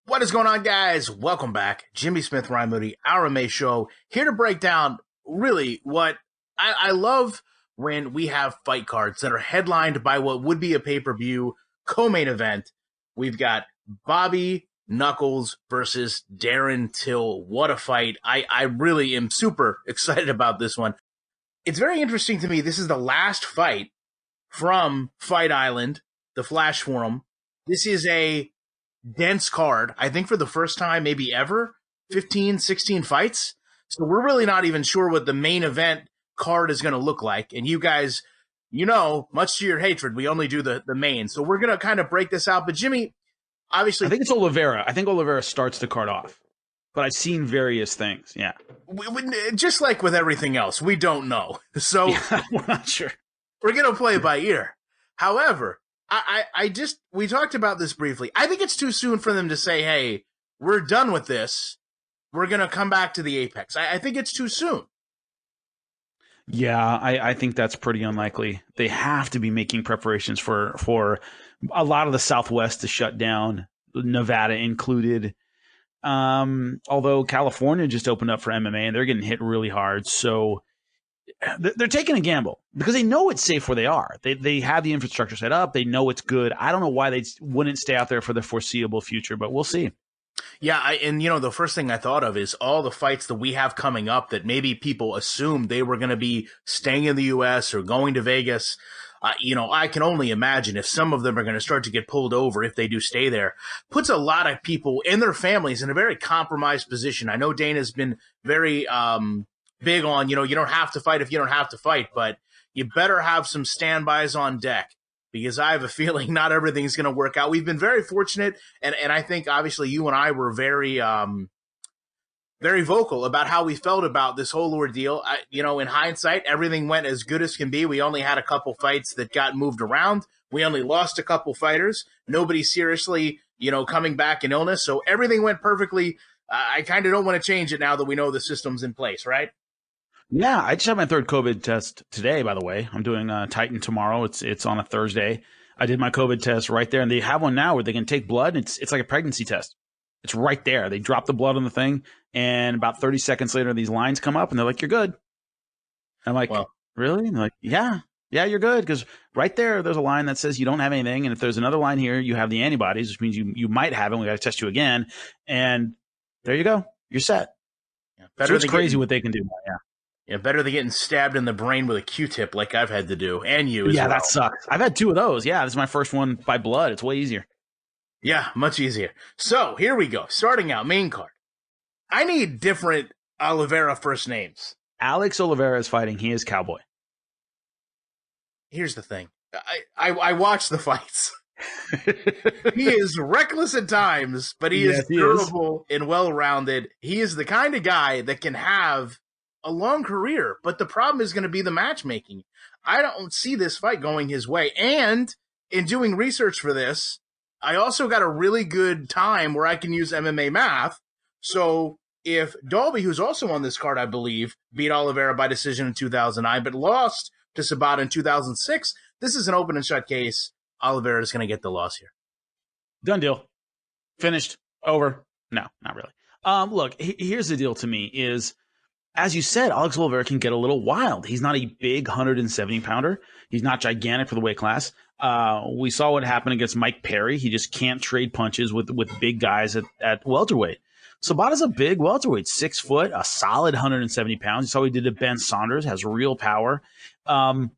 What is going on, guys? Welcome back. Jimmy Smith and Ryan Moody, our MMA show, here to break down really what I love when we have fight cards that are headlined by what would be a pay-per-view co-main event. We've got Bobby Knuckles versus Darren Till. What a fight. I really am super excited about this one. It's very interesting to me. This is the last fight from Fight Island, the Flash Forum. This is a dense card, I think for the first time maybe ever, 15, 16 fights. So we're really not even sure what the main event card is going to look like. And you guys, you know, much to your hatred, we only do the main. So we're going to kind of break this out. But Jimmy, obviously, I think it's Oliveira. I think Oliveira starts the card off. But I've seen various things, yeah. Just like with everything else, we don't know. So yeah, we're not sure. We're going to play it by ear. However, we talked about this briefly. I think it's too soon for them to say, hey, we're done with this. We're going to come back to the Apex. I think it's too soon. Yeah, I think that's pretty unlikely. They have to be making preparations for a lot of the Southwest to shut down, Nevada included. Although California just opened up for MMA and they're getting hit really hard. So they're taking a gamble because they know it's safe where they are. They have the infrastructure set up. They know it's good. I don't know why they wouldn't stay out there for the foreseeable future, but we'll see. Yeah, and the first thing I thought of is all the fights that we have coming up that maybe people assumed they were going to be staying in the U.S. or going to Vegas. I can only imagine if some of them are going to start to get pulled over if they do stay there. Puts a lot of people and their families in a very compromised position. I know Dana's been very big on, you don't have to fight if you don't have to fight, but you better have some standbys on deck because I have a feeling not everything's going to work out. We've been very fortunate, and I think obviously you and I were very very vocal about how we felt about this whole ordeal. In hindsight, everything went as good as can be. We only had a couple fights that got moved around. We only lost a couple fighters. Nobody seriously, coming back in illness. So everything went perfectly. I kind of don't want to change it now that we know the system's in place, right? Yeah, I just had my third COVID test today, by the way. I'm doing Titan tomorrow. It's on a Thursday. I did my COVID test right there, and they have one now where they can take blood. It's like a pregnancy test. It's right there. They drop the blood on the thing, and about 30 seconds later, these lines come up, and they're like, you're good. I'm like, well, really? And they're like, yeah, you're good, because right there's a line that says you don't have anything, and if there's another line here, you have the antibodies, which means you might have it. We got to test you again, and there you go. You're set. Yeah, so it's crazy what they can do now, yeah. Yeah, better than getting stabbed in the brain with a Q-tip like I've had to do, and you as well. Yeah, that sucks. I've had 2 of those. Yeah, this is my first one by blood. It's way easier. Yeah, much easier. So, here we go. Starting out, main card. I need different Oliveira first names. Alex Oliveira is fighting. He is Cowboy. Here's the thing. I watch the fights. He is reckless at times, but he is durable and well-rounded. He is the kind of guy that can have a long career, but the problem is going to be the matchmaking. I don't see this fight going his way. And in doing research for this, I also got a really good time where I can use MMA math. So if Dalby, who's also on this card, I believe, beat Oliveira by decision in 2009, but lost to Sabath in 2006, this is an open and shut case. Oliveira is going to get the loss here. Done deal. Finished. Over. No, not really. Look, here's the deal to me is, as you said, Alex Oliveira can get a little wild. He's not a big 170-pounder. He's not gigantic for the weight class. We saw what happened against Mike Perry. He just can't trade punches with big guys at welterweight. Sabath is a big welterweight, 6 foot, a solid 170 pounds. You saw what he did to Ben Saunders, has real power. And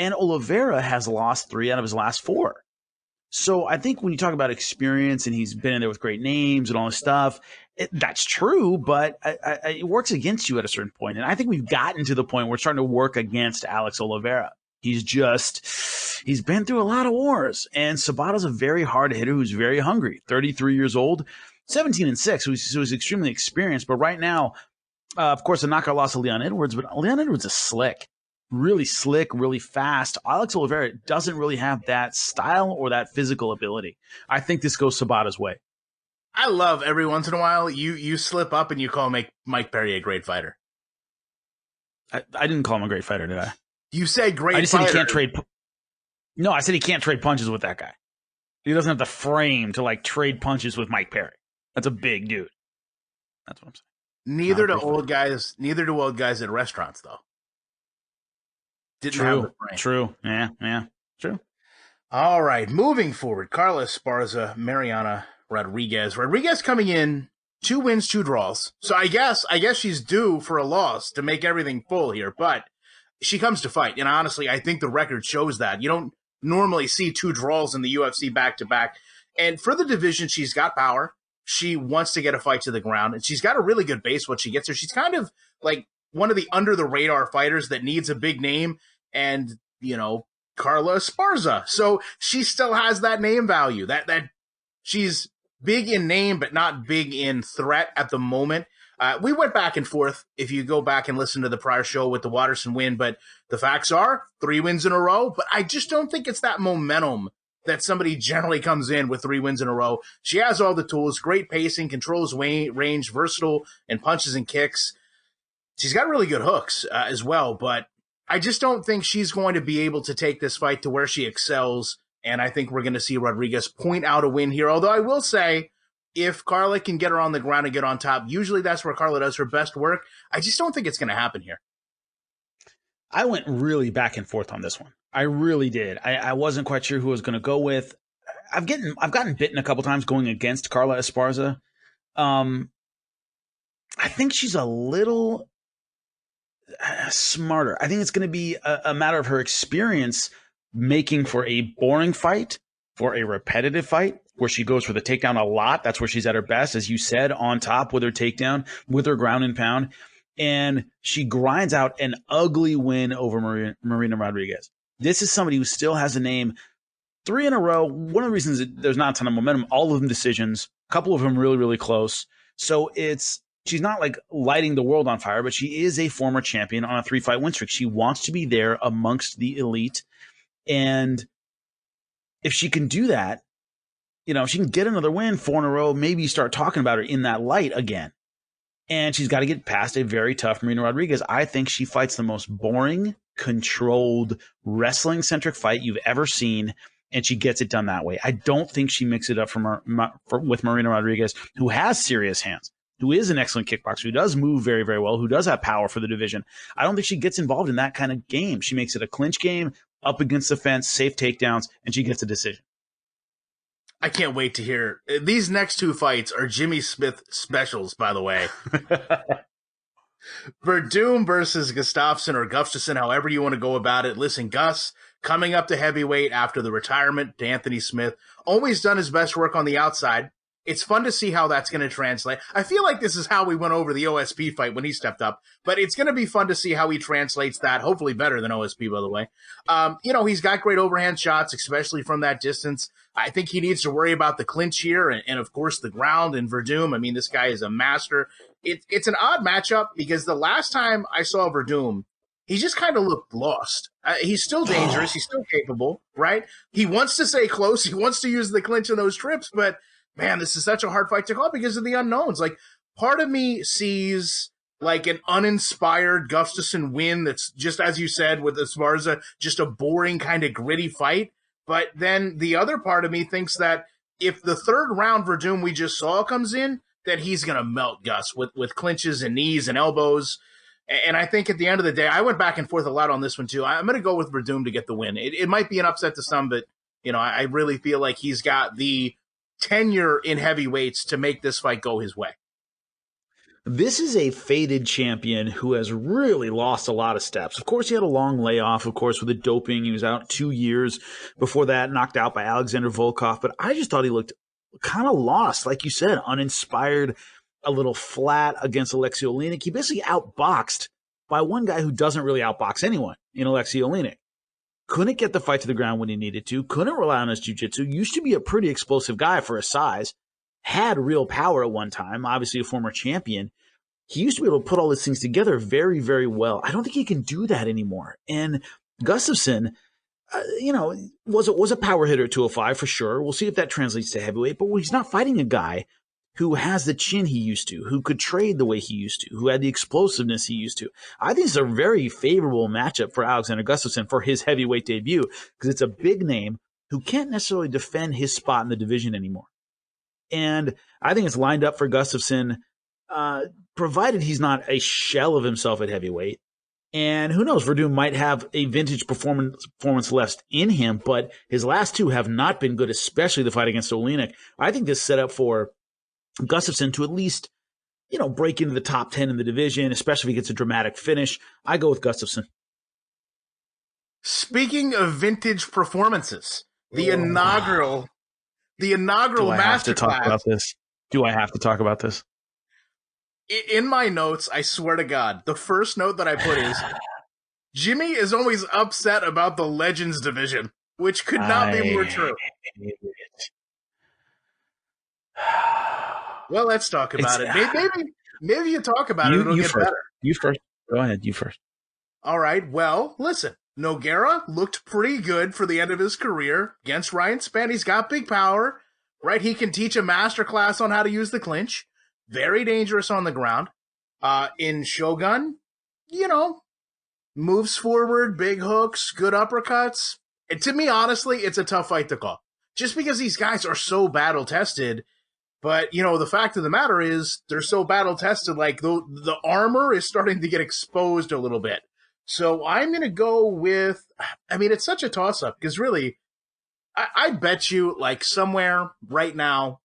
Oliveira has lost 3 out of his last 4. So I think when you talk about experience and he's been in there with great names and all this stuff, that's true, but it works against you at a certain point. And I think we've gotten to the point where we're starting to work against Alex Oliveira. He's been through a lot of wars. And Sabath is a very hard hitter who's very hungry. 33 years old, 17-6, so he's extremely experienced. But right now, of course, the knockout loss to Leon Edwards, but Leon Edwards is slick, really fast. Alex Oliveira doesn't really have that style or that physical ability. I think this goes Sabath's way. I love every once in a while you slip up and you call Mike Perry a great fighter. I didn't call him a great fighter, did I? You said great fighter. I just said he can't trade. No, I said he can't trade punches with that guy. He doesn't have the frame to trade punches with Mike Perry. That's a big dude. That's what I'm saying. Neither do old guys. Neither do old guys at restaurants, though. Didn't have the frame. True. Yeah. True. All right, moving forward. Carla Esparza, Mariana Rodriguez. Rodriguez coming in 2 wins, 2 draws. So I guess she's due for a loss to make everything full here, but she comes to fight. And honestly, I think the record shows that. You don't normally see 2 draws in the UFC back-to-back. And for the division, she's got power. She wants to get a fight to the ground, and she's got a really good base when she gets her. She's kind of like one of the under-the-radar fighters that needs a big name, and, you know, Carla Esparza. So she still has that name value. That she's big in name, but not big in threat at the moment. We went back and forth if you go back and listen to the prior show with the Watterson win, but the facts are 3 wins in a row, but I just don't think it's that momentum that somebody generally comes in with 3 wins in a row. She has all the tools, great pacing, controls range, versatile in punches and kicks. She's got really good hooks as well, but I just don't think she's going to be able to take this fight to where she excels, and I think we're going to see Rodriguez point out a win here. Although I will say, if Carla can get her on the ground and get on top, usually that's where Carla does her best work. I just don't think it's going to happen here. I went really back and forth on this one. I really did. I wasn't quite sure who I was going to go with. I've gotten bitten a couple times going against Carla Esparza. I think she's a little smarter. I think it's going to be a matter of her experience making for a boring fight, for a repetitive fight, where she goes for the takedown a lot. That's where she's at her best, as you said, on top with her takedown, with her ground and pound. And she grinds out an ugly win over Marina Rodriguez. This is somebody who still has a name. 3 in a row. One of the reasons that there's not a ton of momentum, all of them decisions, a couple of them really, really close. So she's not like lighting the world on fire, but she is a former champion on a 3-fight win streak. She wants to be there amongst the elite. And if she can do that, you know, if she can get another win, 4 in a row, maybe start talking about her in that light again. And she's got to get past a very tough Marina Rodriguez. I think she fights the most boring, controlled, wrestling-centric fight you've ever seen, and she gets it done that way. I don't think she mixes it up with Marina Rodriguez, who has serious hands, who is an excellent kickboxer, who does move very, very well, who does have power for the division. I don't think she gets involved in that kind of game. She makes it a clinch game, up against the fence, safe takedowns, and she gets a decision. I can't wait to hear. These next 2 fights are Jimmy Smith specials, by the way. Werdum versus Gustafsson, or Gustafsson, however you want to go about it. Listen, Gus, coming up to heavyweight after the retirement to Anthony Smith, always done his best work on the outside. It's fun to see how that's going to translate. I feel like this is how we went over the OSP fight when he stepped up, but it's going to be fun to see how he translates that, hopefully better than OSP, by the way. You know, he's got great overhand shots, especially from that distance. I think he needs to worry about the clinch here and of course, the ground and Werdum. I mean, this guy is a master. It's an odd matchup because the last time I saw Werdum, he just kind of looked lost. He's still dangerous. He's still capable, right? He wants to stay close. He wants to use the clinch in those trips, but man, this is such a hard fight to call because of the unknowns. Like, part of me sees like an uninspired Gustafsson win that's just, as you said, with Esparza, just a boring kind of gritty fight. But then the other part of me thinks that if the 3rd round Werdum we just saw comes in, that he's going to melt Gus with clinches and knees and elbows. And I think at the end of the day, I went back and forth a lot on this one too. I'm going to go with Werdum to get the win. It might be an upset to some, but you know, I really feel like he's got the tenure in heavyweights to make this fight go his way. This is a faded champion who has really lost a lot of steps. Of course, he had a long layoff, of course, with the doping. He was out 2 years before that, knocked out by Alexander Volkov. But I just thought he looked kind of lost, like you said, uninspired, a little flat against Alexei Oleinik. He basically outboxed by one guy who doesn't really outbox anyone in Alexei Oleinik. Couldn't get the fight to the ground when he needed to. Couldn't rely on his jiu-jitsu. Used to be a pretty explosive guy for his size. Had real power at one time. Obviously a former champion. He used to be able to put all these things together very, very well. I don't think he can do that anymore. And Gustafsson, you know, was a power hitter at 205 for sure. We'll see if that translates to heavyweight. But he's not fighting a guy who has the chin he used to, who could trade the way he used to, who had the explosiveness he used to. I think it's a very favorable matchup for Alexander Gustafsson for his heavyweight debut because it's a big name who can't necessarily defend his spot in the division anymore. And I think it's lined up for Gustafsson, provided he's not a shell of himself at heavyweight. And who knows, Werdum might have a vintage performance left in him, but his last two have not been good, especially the fight against Oleinik. I think this set up for Gustafsson to at least, break into the top 10 in the division, especially if he gets a dramatic finish. I go with Gustafsson. Speaking of vintage performances, the inaugural masterclass. Do I have to talk about this? In my notes, I swear to God, the first note that I put is, Jimmy is always upset about the Legends division, which could not be more true. Well, let's talk about it. Maybe you talk about it, it'll get better. You first. Go ahead, you first. All right, well, listen. Nogueira looked pretty good for the end of his career against Ryan Spann. He's got big power, right? He can teach a masterclass on how to use the clinch. Very dangerous on the ground. In Shogun, moves forward, big hooks, good uppercuts. And to me, honestly, it's a tough fight to call. Just because these guys are so battle-tested, but, the fact of the matter is they're so battle-tested, like the armor is starting to get exposed a little bit. So I'm going to go with, it's such a toss-up, because really, I bet you, like, somewhere right now,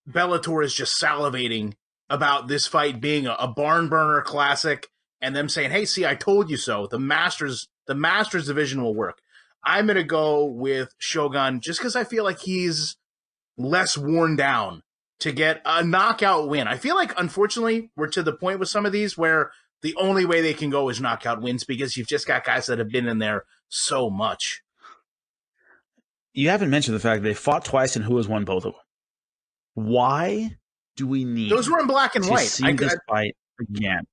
Bellator is just salivating about this fight being a barn burner classic, and them saying, hey, see, I told you so. The Masters division will work. I'm going to go with Shogun just because I feel like he's less worn down to get a knockout win. I feel like, unfortunately, we're to the point with some of these where the only way they can go is knockout wins because you've just got guys that have been in there so much. You haven't mentioned the fact that they fought twice and who has won both of them. Why do we need those were in black and white? See this fight again.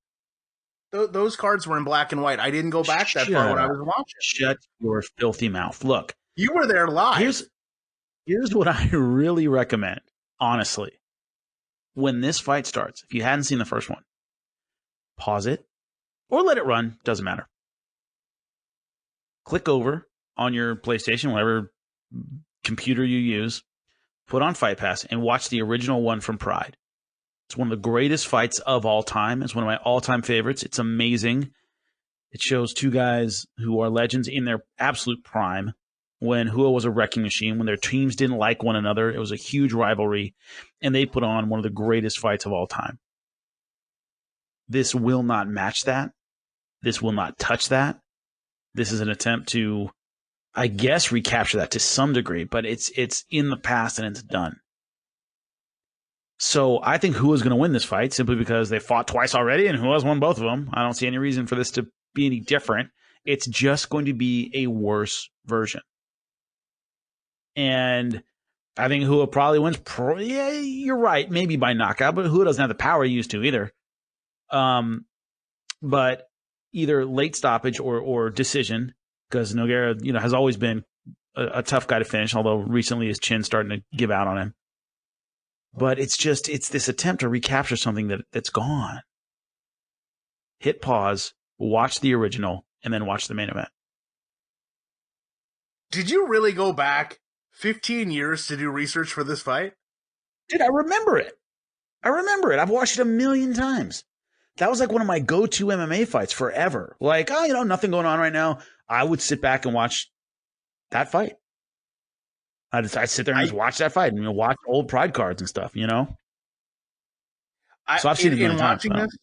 Those cards were in black and white. I didn't go back that far when I was watching. Shut your filthy mouth. Look, you were there live. Here's what I really recommend, honestly. When this fight starts, if you hadn't seen the first one, pause it or let it run. Doesn't matter. Click over on your PlayStation, whatever computer you use, put on Fight Pass, and watch the original one from Pride. It's one of the greatest fights of all time. It's one of my all-time favorites. It's amazing. It shows two guys who are legends in their absolute prime when Hua was a wrecking machine, when their teams didn't like one another. It was a huge rivalry, and they put on one of the greatest fights of all time. This will not match that. This will not touch that. This is an attempt to, I guess, recapture that to some degree, but it's in the past and it's done. So I think Hua's going to win this fight simply because they fought twice already and Hua's won both of them. I don't see any reason for this to be any different. It's just going to be a worse version. And I think Hua probably wins. Yeah, you're right. Maybe by knockout, but Hua doesn't have the power he used to either. But either late stoppage or decision, because Nogueira, has always been a tough guy to finish, although recently his chin's starting to give out on him. But it's this attempt to recapture something that's gone. Hit pause, watch the original, and then watch the main event. Did you really go back 15 years to do research for this fight? Dude, I remember it. I've watched it a million times. That was like one of my go-to MMA fights forever. Like, nothing going on right now. I would sit back and watch that fight. I'd sit there and just watch that fight and watch old Pride cards and stuff, So I've seen it in watching this.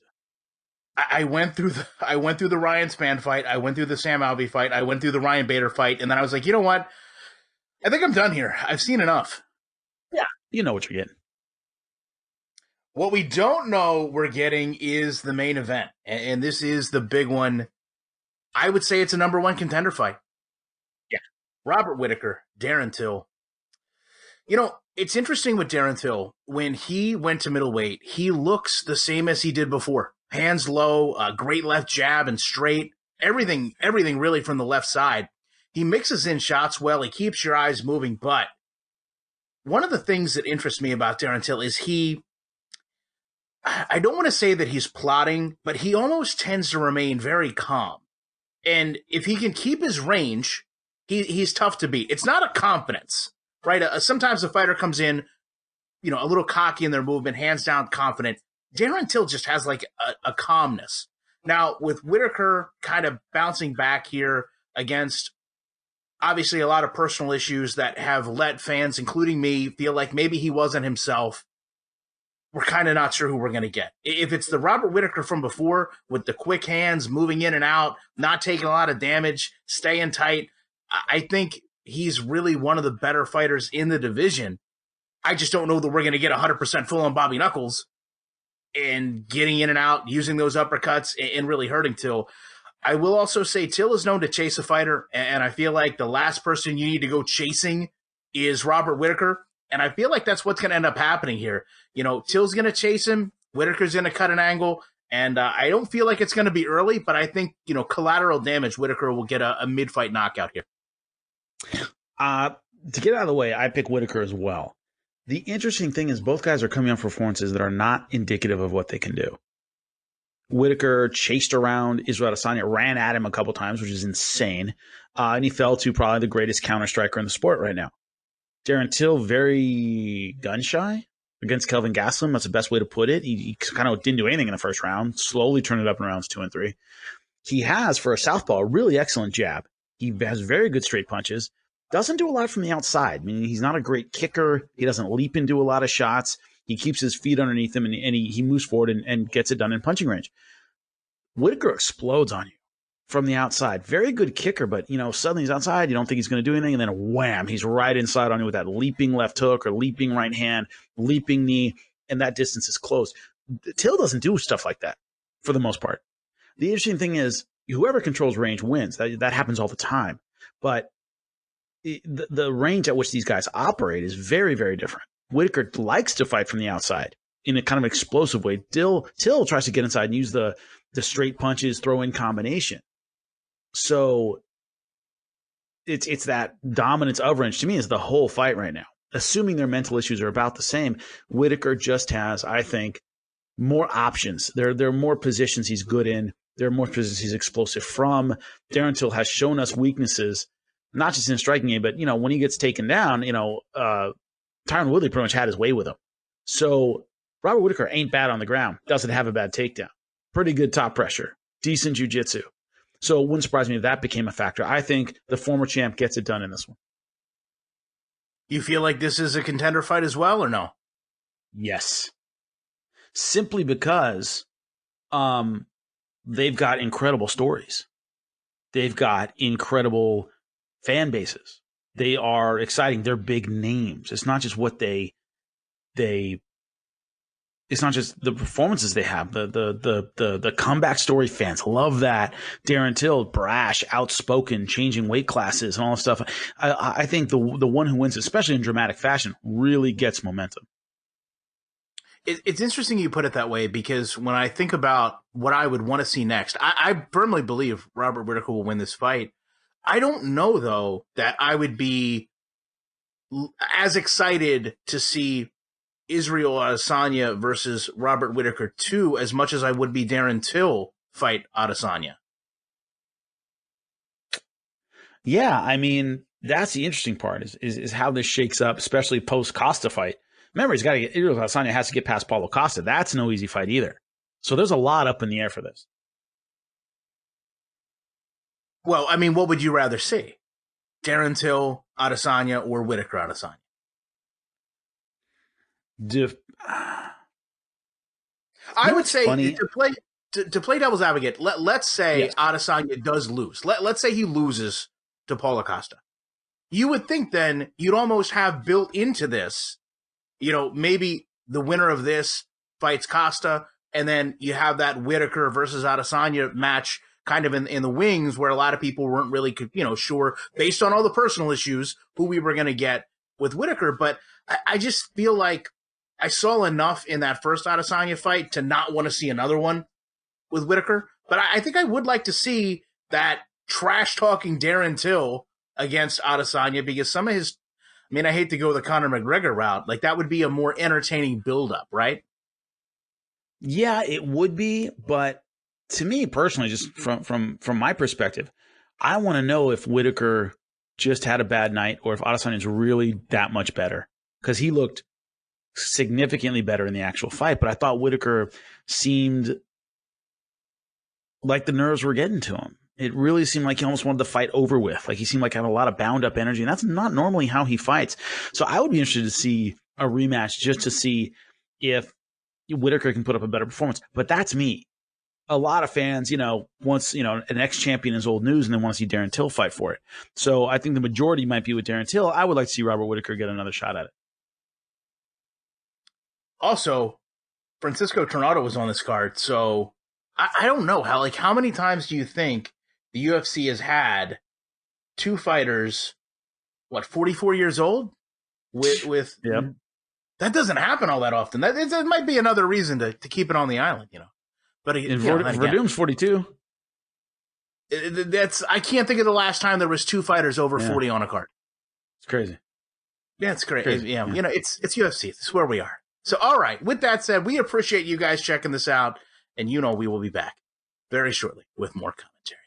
I went through the Ryan Spann fight. I went through the Sam Alvey fight. I went through the Ryan Bader fight, and then I was like, you know what? I think I'm done here. I've seen enough. Yeah, you know what you're getting. What we don't know we're getting is the main event, and this is the big one. I would say it's a number one contender fight. Yeah, Robert Whittaker, Darren Till. It's interesting with Darren Till. When he went to middleweight, he looks the same as he did before. Hands low, great left jab and straight. Everything really from the left side. He mixes in shots well. He keeps your eyes moving. But one of the things that interests me about Darren Till is I don't want to say that he's plotting, but he almost tends to remain very calm. And if he can keep his range, he's tough to beat. It's not a confidence, right? Sometimes a fighter comes in a little cocky in their movement, hands down confident. Darren Till just has like a calmness. Now, with Whittaker kind of bouncing back here against obviously a lot of personal issues that have let fans, including me, feel like maybe he wasn't himself, we're kind of not sure who we're going to get. If it's the Robert Whittaker from before with the quick hands, moving in and out, not taking a lot of damage, staying tight, I think he's really one of the better fighters in the division. I just don't know that we're going to get 100% full on Bobby Knuckles and getting in and out, using those uppercuts and really hurting Till. I will also say Till is known to chase a fighter, and I feel like the last person you need to go chasing is Robert Whittaker, and I feel like that's what's going to end up happening here. Till's going to chase him, Whittaker's going to cut an angle, and I don't feel like it's going to be early, but I think, collateral damage, Whittaker will get a mid-fight knockout here. To get out of the way, I pick Whittaker as well. The interesting thing is both guys are coming off performances that are not indicative of what they can do. Whittaker chased around Israel Adesanya, ran at him a couple times, which is insane. And he fell to probably the greatest counter striker in the sport right now. Darren Till, very gun shy against Kelvin Gastelum. That's the best way to put it. He kind of didn't do anything in the first round, slowly turned it up in rounds 2 and 3. He has, for a southpaw, a really excellent jab. He has very good straight punches. Doesn't do a lot from the outside. I mean, he's not a great kicker. He doesn't leap into a lot of shots. He keeps his feet underneath him, and he moves forward and gets it done in punching range. Whittaker explodes on you from the outside. Very good kicker, but, suddenly he's outside. You don't think he's going to do anything, and then wham, he's right inside on you with that leaping left hook or leaping right hand, leaping knee, and that distance is closed. Till doesn't do stuff like that for the most part. The interesting thing is whoever controls range wins. That happens all the time. But the range at which these guys operate is very, very different. Whittaker likes to fight from the outside in a kind of explosive way. Till tries to get inside and use the straight punches, throw in combination. So it's that dominance of range to me is the whole fight right now. Assuming their mental issues are about the same, Whittaker just has, I think, more options. There are more positions he's good in. There are more positions he's explosive from. Darren Till has shown us weaknesses, not just in striking game, but, when he gets taken down, Tyron Woodley pretty much had his way with him. So Robert Whittaker ain't bad on the ground. Doesn't have a bad takedown. Pretty good top pressure. Decent jiu-jitsu. So it wouldn't surprise me if that became a factor. I think the former champ gets it done in this one. You feel like this is a contender fight as well, or no? Yes. Simply because they've got incredible stories. They've got incredible fan bases. They are exciting. They're big names. It's not just what they it's not just the performances they have. The comeback story fans love that. Darren Till, brash, outspoken, changing weight classes and all that stuff. I think the one who wins, especially in dramatic fashion, really gets momentum. It's interesting you put it that way, because when I think about what I would want to see next, I firmly believe Robert Whittaker will win this fight. I don't know, though, that I would be as excited to see Israel Adesanya versus Robert Whittaker 2 as much as I would be Darren Till fight Adesanya. Yeah, I mean, that's the interesting part is how this shakes up, especially post-Costa fight. Remember, Israel Adesanya has to get past Paulo Costa. That's no easy fight either. So there's a lot up in the air for this. Well, I mean, what would you rather see? Darren Till, Adesanya, or Whittaker Adesanya? I would say to play devil's advocate, let's say yes, Adesanya does lose. Let's say he loses to Paulo Costa. You would think then you'd almost have built into this, maybe the winner of this fights Costa, and then you have that Whittaker versus Adesanya match kind of in the wings, where a lot of people weren't really, sure, based on all the personal issues, who we were going to get with Whittaker. But I just feel like I saw enough in that first Adesanya fight to not want to see another one with Whittaker. But I think I would like to see that trash-talking Darren Till against Adesanya, because some of his, I hate to go the Conor McGregor route, like that would be a more entertaining build-up, right? Yeah, it would be, but to me personally, just from my perspective, I want to know if Whittaker just had a bad night or if Adesanya is really that much better, because he looked significantly better in the actual fight, but I thought Whittaker seemed like the nerves were getting to him. It really seemed like he almost wanted the fight over with. Like he seemed like having a lot of bound up energy, and that's not normally how he fights. So I would be interested to see a rematch just to see if Whittaker can put up a better performance. But that's me. A lot of fans, once, an ex-champion is old news and they want to see Darren Till fight for it. So I think the majority might be with Darren Till. I would like to see Robert Whittaker get another shot at it. Also, Francisco Trinaldo was on this card, so I don't know how many times do you think the UFC has had two fighters, 44 years old, with yep. That doesn't happen all that often. That might be another reason to keep it on the island, But Werdum's 42. I can't think of the last time there was two fighters over 40 on a card. It's crazy. Yeah, it's crazy. Yeah. It's UFC. It's where we are. So, all right. With that said, we appreciate you guys checking this out, and we will be back very shortly with more commentary.